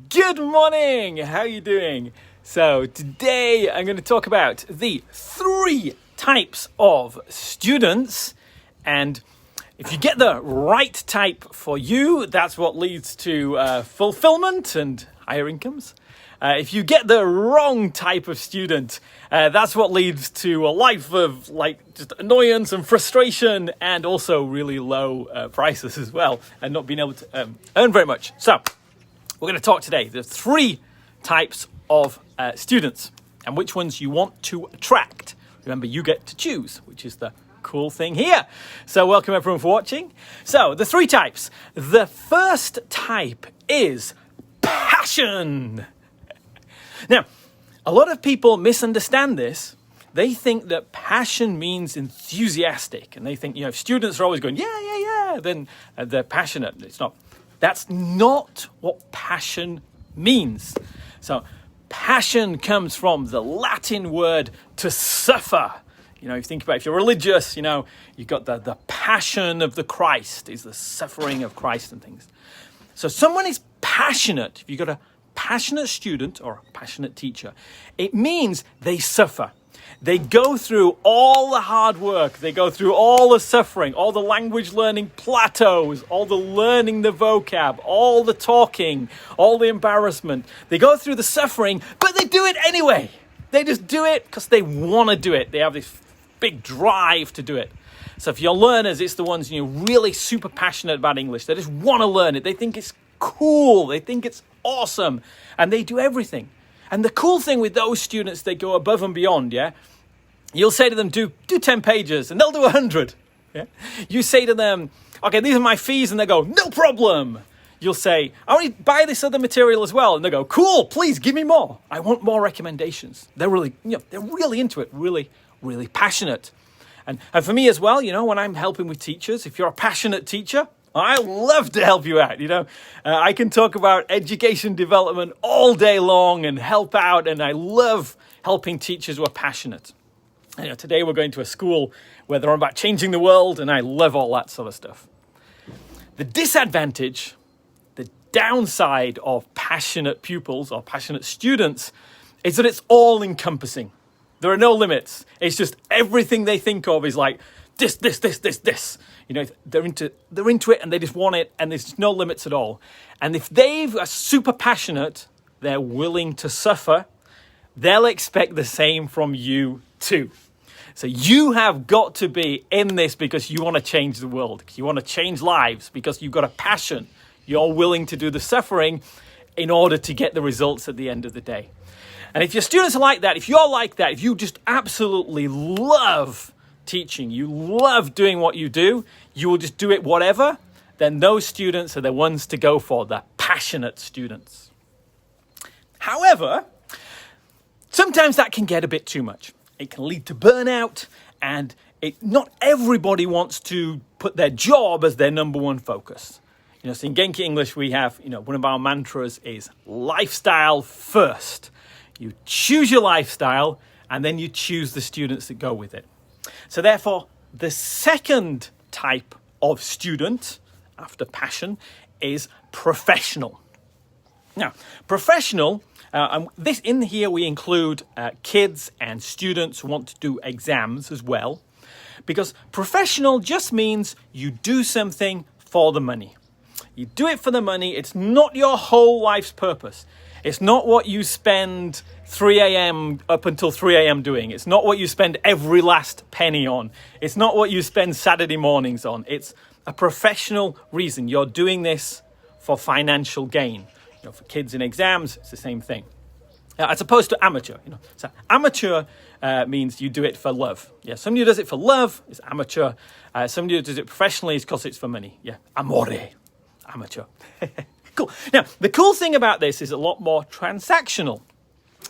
Good morning. How are you doing? So today I'm going to talk about the 3 types of students, and if you get the right type for you, that's what leads to fulfillment and higher incomes. If you get the wrong type of student, that's what leads to a life of just annoyance and frustration, and also really low prices as well, and not being able to earn very much. So we're going to talk today. There's 3 types of students and which ones you want to attract. Remember, you get to choose, which is the cool thing here. So welcome everyone for watching. So the 3 types. The first type is passion. Now, a lot of people misunderstand this. They think that passion means enthusiastic, and they think, if students are always going, yeah, then they're passionate. It's not. That's not what passion means. So passion comes from the Latin word to suffer. You think about, if you're religious, you've got the passion of the Christ, is the suffering of Christ and things. So someone is passionate. If you've got a passionate student or a passionate teacher, it means they suffer. They go through all the hard work. They go through all the suffering, all the language learning plateaus, all the learning the vocab, all the talking, all the embarrassment. They go through the suffering, but they do it anyway. They just do it because they want to do it. They have this big drive to do it. So if you're learners, it's the ones really super passionate about English. They just want to learn it. They think it's cool. They think it's awesome. And they do everything. And the cool thing with those students, they go above and beyond, yeah? You'll say to them, do 10 pages, and they'll do 100. Yeah? You say to them, okay, these are my fees, and they go, no problem. You'll say, I want to buy this other material as well. And they go, cool, please give me more. I want more recommendations. They're really, they're really into it, really, really passionate. And for me as well, when I'm helping with teachers, if you're a passionate teacher, I love to help you out, I can talk about education development all day long and help out, and I love helping teachers who are passionate. Today we're going to a school where they're about changing the world, and I love all that sort of stuff. The disadvantage, the downside of passionate pupils or passionate students is that it's all-encompassing. There are no limits. It's just everything they think of is like, this. They're into it and they just want it, and there's no limits at all. And if they are super passionate, they're willing to suffer, they'll expect the same from you too. So you have got to be in this because you want to change the world, because you want to change lives, because you've got a passion. You're willing to do the suffering in order to get the results at the end of the day. And if your students are like that, if you're like that, if you just absolutely love teaching, you love doing what you do, you will just do it whatever, then those students are the ones to go for, the passionate students. However, sometimes that can get a bit too much. It can lead to burnout, and not everybody wants to put their job as their number one focus. So in Genki English, we have, one of our mantras is lifestyle first. You choose your lifestyle, and then you choose the students that go with it. So therefore, the second type of student after passion is professional. Now, professional, this in here we include kids and students who want to do exams as well, because professional just means you do something for the money. You do it for the money. It's not your whole life's purpose. It's not what you spend 3 a.m. up until 3 a.m. doing. It's not what you spend every last penny on. It's not what you spend Saturday mornings on. It's a professional reason. You're doing this for financial gain. For kids in exams, it's the same thing. As opposed to amateur. So amateur means you do it for love. Yeah, somebody who does it for love is amateur. Somebody who does it professionally is because it's for money. Yeah, amore, amateur. Cool. Now, the cool thing about this is a lot more transactional.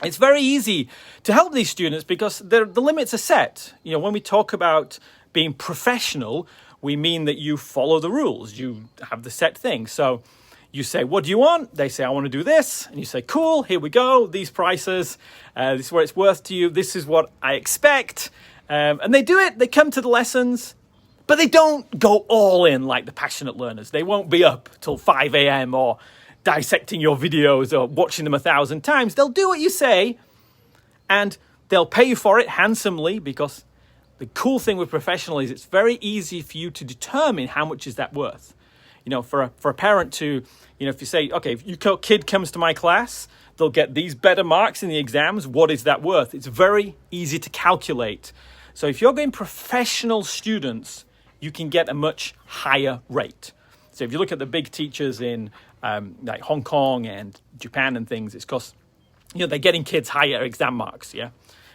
It's very easy to help these students because the limits are set. When we talk about being professional, we mean that you follow the rules. You have the set thing. So you say, what do you want? They say, I want to do this. And you say, cool, here we go. These prices, this is what it's worth to you. This is what I expect. And they do it. They come to the lessons. But they don't go all in like the passionate learners. They won't be up till 5 a.m. or dissecting your videos or watching them 1,000 times. They'll do what you say, and they'll pay you for it handsomely, because the cool thing with professional is it's very easy for you to determine how much is that worth. For a parent to, if you say, okay, if your kid comes to my class, they'll get these better marks in the exams. What is that worth? It's very easy to calculate. So if you're getting professional students, you can get a much higher rate. So if you look at the big teachers in like Hong Kong and Japan and things, it's because they're getting kids higher exam marks, yeah.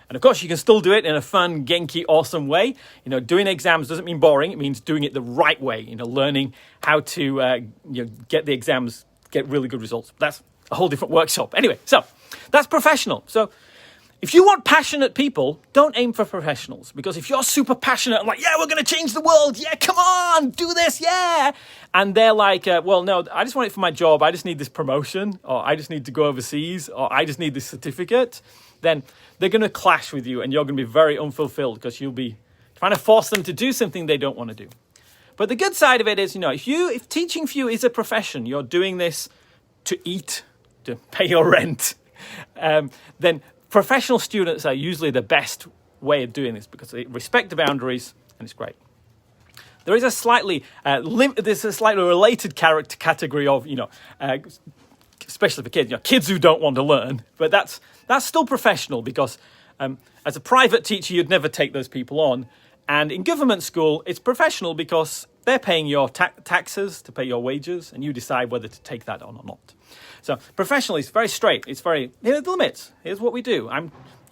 And of course, you can still do it in a fun, Genki, awesome way. Doing exams doesn't mean boring. It means doing it the right way. Learning how to get the exams, get really good results. That's a whole different workshop. Anyway, so that's professional. So if you want passionate people, don't aim for professionals. Because if you're super passionate and like, yeah, we're going to change the world. Yeah, come on, do this, yeah. And they're like, well, no, I just want it for my job. I just need this promotion, or I just need to go overseas, or I just need this certificate. Then they're going to clash with you, and you're going to be very unfulfilled, because you'll be trying to force them to do something they don't want to do. But the good side of it is, if teaching for you is a profession, you're doing this to eat, to pay your rent, then professional students are usually the best way of doing this, because they respect the boundaries, and it's great. There is a slightly related character category of, especially for kids, kids who don't want to learn, but that's still professional, because as a private teacher, you'd never take those people on. And in government school, it's professional because they're paying your taxes to pay your wages, and you decide whether to take that on or not. So professional is very straight. It's very, here are the limits. Here's what we do.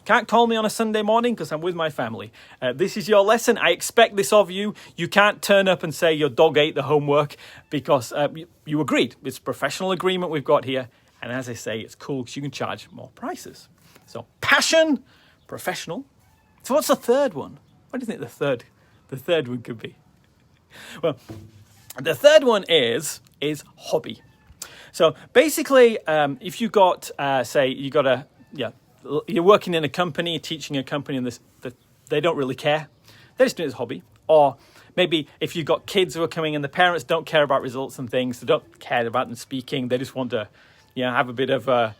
Can't call me on a Sunday morning because I'm with my family. This is your lesson. I expect this of you. You can't turn up and say your dog ate the homework, because you agreed. It's a professional agreement we've got here. And as I say, it's cool because you can charge more prices. So passion, professional. So what's the third one? What do you think the third one could be? Well, the third one is hobby. So basically, if you got, you're working in a company, teaching a company, and they don't really care. They just do it as a hobby. Or maybe if you've got kids who are coming and the parents don't care about results and things, they don't care about them speaking. They just want to, have a bit of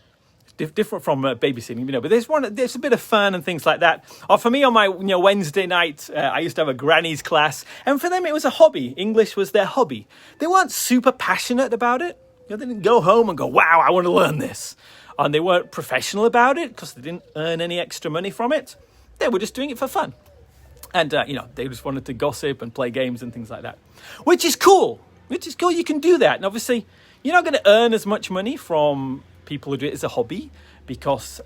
different from babysitting, but there's a bit of fun and things like that. Or for me, on my Wednesday night, I used to have a granny's class, and for them it was a hobby. English was their hobby. They weren't super passionate about it. They didn't go home and go, wow, I want to learn this. And they weren't professional about it because they didn't earn any extra money from it. They were just doing it for fun. And, they just wanted to gossip and play games and things like that, which is cool. You can do that. And obviously, you're not going to earn as much money from people who do it as a hobby, because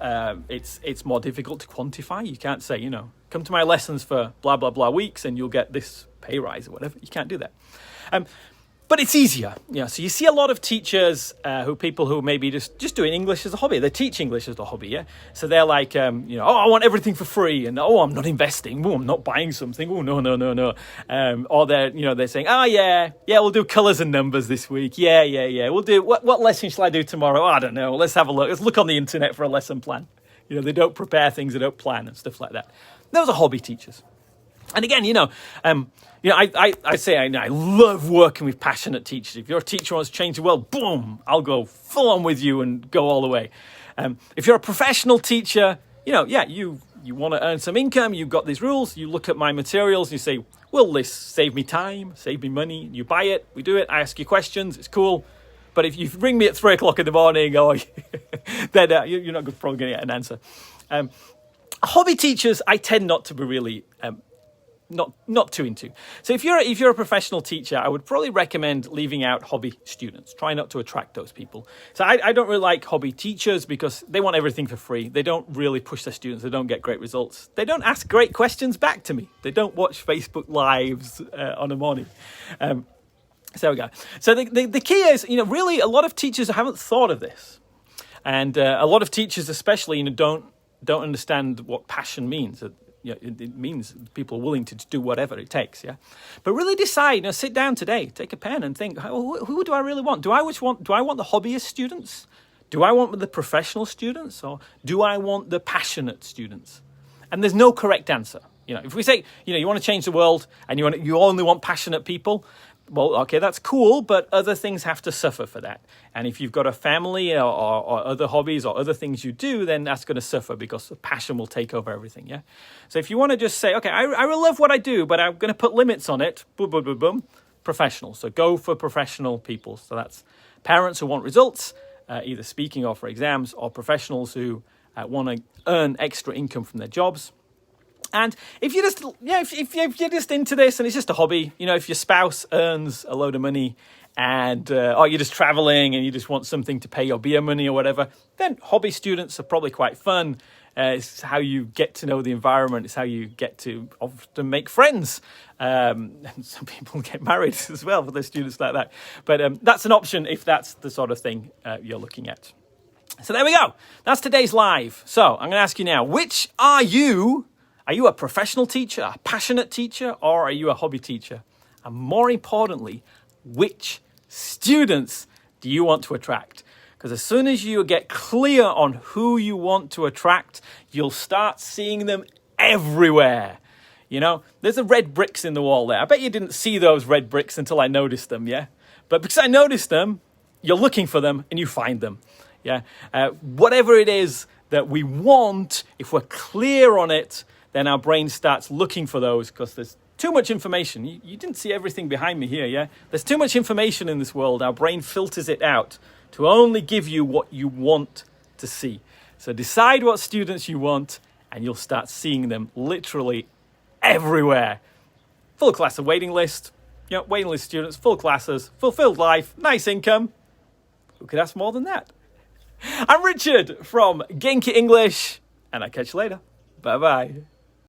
it's more difficult to quantify. You can't say, come to my lessons for blah, blah, blah weeks and you'll get this pay rise or whatever. You can't do that. But it's easier. So you see a lot of teachers people who maybe just doing English as a hobby. They teach English as a hobby, yeah? So they're like, I want everything for free. And, I'm not investing. I'm not buying something. No. Or they're saying, we'll do colours and numbers this week. Yeah. We'll do, what lesson shall I do tomorrow? I don't know. Let's have a look. Let's look on the internet for a lesson plan. They don't prepare things. They don't plan and stuff like that. Those are hobby teachers. And again, I say I love working with passionate teachers. If your teacher wants to change the world, boom, I'll go full on with you and go all the way. If you're a professional teacher, you want to earn some income, you've got these rules, you look at my materials and you say, will this save me time, save me money? You buy it, we do it, I ask you questions, it's cool. But if you ring me at 3 o'clock in the morning, then you're not probably going to get an answer. Hobby teachers, I tend not to be really... Not too into. So if you're a professional teacher, I would probably recommend leaving out hobby students. Try not to attract those people. So I don't really like hobby teachers because they want everything for free. They don't really push their students. They don't get great results. They don't ask great questions back to me. They don't watch Facebook Lives on a morning. So there we go. So the key is, really a lot of teachers haven't thought of this. And a lot of teachers especially, don't understand what passion means. It means people are willing to do whatever it takes, yeah. But really decide. Sit down today, take a pen, and think: who do I really want? Do I want the hobbyist students? Do I want the professional students, or do I want the passionate students? And there's no correct answer. If we say you want to change the world and you only want passionate people, well, okay, that's cool, but other things have to suffer for that. And if you've got a family or other hobbies or other things you do, then that's going to suffer because the passion will take over everything, yeah? So if you want to just say, okay, I really love what I do, but I'm going to put limits on it, boom, boom, boom, boom, professional. So go for professional people. So that's parents who want results, either speaking or for exams, or professionals who want to earn extra income from their jobs. And if you're just, if you're just into this and it's just a hobby, if your spouse earns a load of money and, or you're just traveling and you just want something to pay your beer money or whatever, then hobby students are probably quite fun. It's how you get to know the environment. It's how you get to often make friends. And some people get married as well for their students like that. But that's an option if that's the sort of thing you're looking at. So there we go. That's today's live. So I'm going to ask you now, which are you? Are you a professional teacher, a passionate teacher, or are you a hobby teacher? And more importantly, which students do you want to attract? Because as soon as you get clear on who you want to attract, you'll start seeing them everywhere. There's the red bricks in the wall there. I bet you didn't see those red bricks until I noticed them, yeah? But because I noticed them, you're looking for them and you find them, yeah? Whatever it is that we want, if we're clear on it, then our brain starts looking for those because there's too much information. You didn't see everything behind me here, yeah? There's too much information in this world. Our brain filters it out to only give you what you want to see. So decide what students you want and you'll start seeing them literally everywhere. Full class of waiting list, waiting list students, full classes, fulfilled life, nice income. Who could ask more than that? I'm Richard from Genki English and I'll catch you later. Bye-bye.